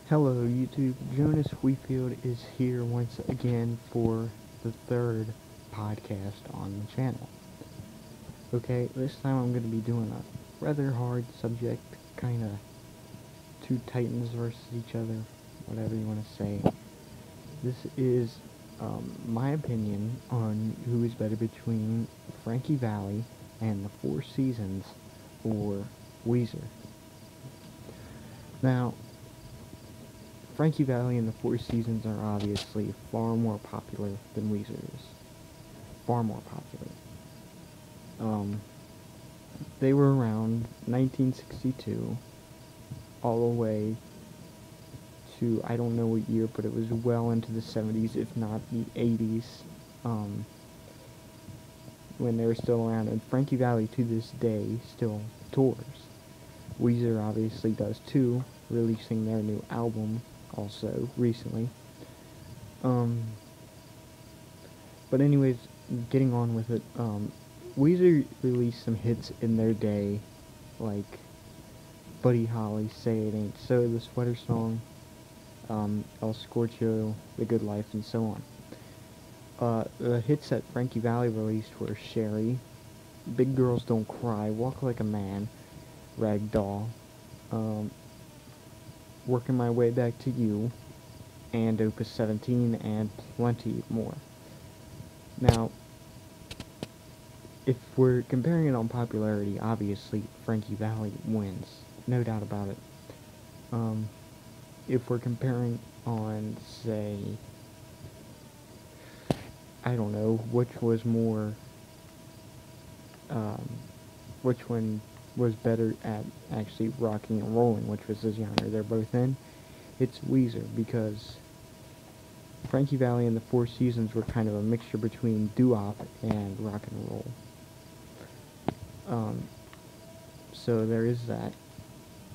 Hello YouTube, Jonas Wheatfield is here once again for the third podcast on the channel. Okay, this time I'm going to be doing a rather hard subject, kinda two titans versus each other, whatever you want to say. This is my opinion on who is better between Frankie Valli and the Four Seasons or Weezer. Now, Frankie Valli and the Four Seasons are obviously far more popular than Weezer is. Far more popular. They were around 1962 all the way to, I don't know what year, but it was well into the 70s, if not the 80s, when they were still around. And Frankie Valli, to this day, still tours. Weezer obviously does too, releasing their new album also recently. But anyways, getting on with it, Weezer released some hits in their day, like Buddy Holly, Say It Ain't So, the Sweater Song, El Scorcho, The Good Life, and so on. The hits that Frankie Valli released were Sherry, Big Girls Don't Cry, Walk Like a Man, Ragdoll, Working My Way Back to You, and Opus 17, and plenty more. Now, if we're comparing it on popularity, obviously Frankie Valli wins, no doubt about it. If we're comparing on, say, I don't know, which one was better at actually rocking and rolling, which was the genre they're both in, it's Weezer, because Frankie Valli and the Four Seasons were kind of a mixture between doo-wop and rock and roll. So there is that.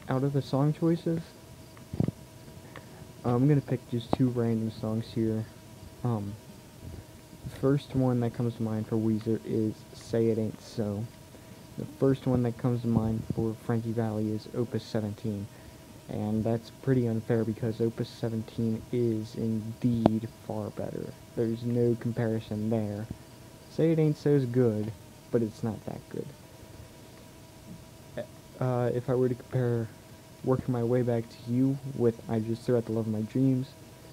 Out of the song choices, I'm gonna pick just two random songs here. The first one that comes to mind for Weezer is Say It Ain't So. The first one that comes to mind for Frankie Valli is Opus 17. And that's pretty unfair because Opus 17 is indeed far better. There's no comparison there. Say It Ain't So's good, but it's not that good. If I were to compare Working My Way Back to You with I Just Threw Out the Love of My Dreams,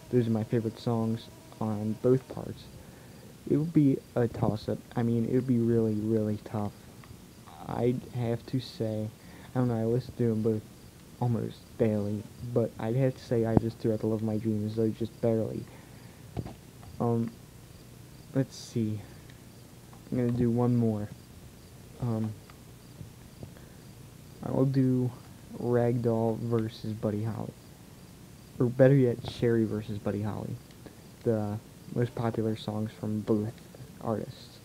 those are my favorite songs on both parts. It would be a toss-up. I mean, it would be really, really tough. I'd have to say, I don't know, I listen to them both almost daily, but I'd have to say I Just Threw Out the Love of My Dreams, though just barely. Let's see. I'm gonna do one more. I'll do Ragdoll versus Buddy Holly. Or better yet, Sherry versus Buddy Holly. The most popular songs from both artists.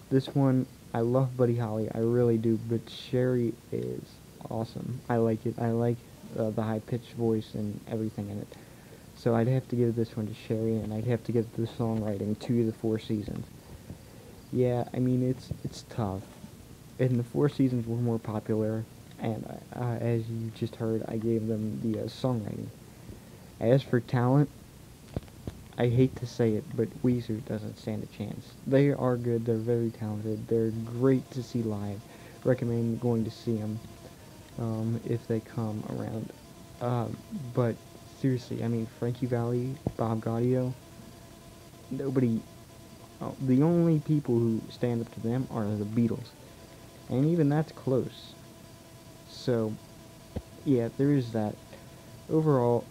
This one, I love Buddy Holly, I really do, but Sherry is awesome. I like it. I like the high-pitched voice and everything in it. So I'd have to give this one to Sherry, and I'd have to give the songwriting to the Four Seasons. Yeah, I mean, it's tough. And the Four Seasons were more popular, and as you just heard, I gave them the songwriting. As for talent, I hate to say it, but Weezer doesn't stand a chance. They are good, they're very talented, they're great to see live. Recommend going to see them if they come around. But seriously, I mean, Frankie Valli, Bob Gaudio, nobody, the only people who stand up to them are the Beatles. And even that's close. So, yeah, there is that. Overall,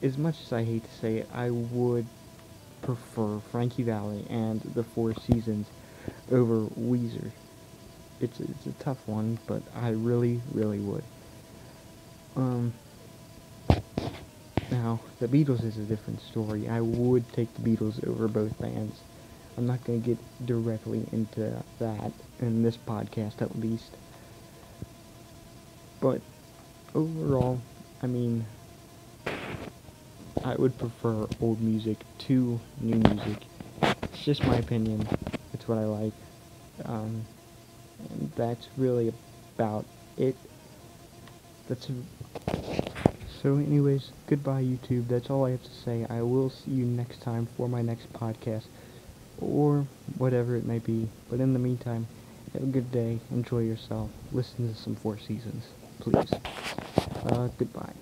as much as I hate to say it, I would prefer Frankie Valli and the Four Seasons over Weezer. It's a tough one, but I really, really would. Now, the Beatles is a different story. I would take the Beatles over both bands. I'm not going to get directly into that in this podcast, at least. But overall, I mean, I would prefer old music to new music. It's just my opinion. It's what I like. And that's really about it. That's So anyways, goodbye YouTube. That's all I have to say. I will see you next time for my next podcast, or whatever it may be. But in the meantime, have a good day. Enjoy yourself. Listen to some Four Seasons, please. Goodbye.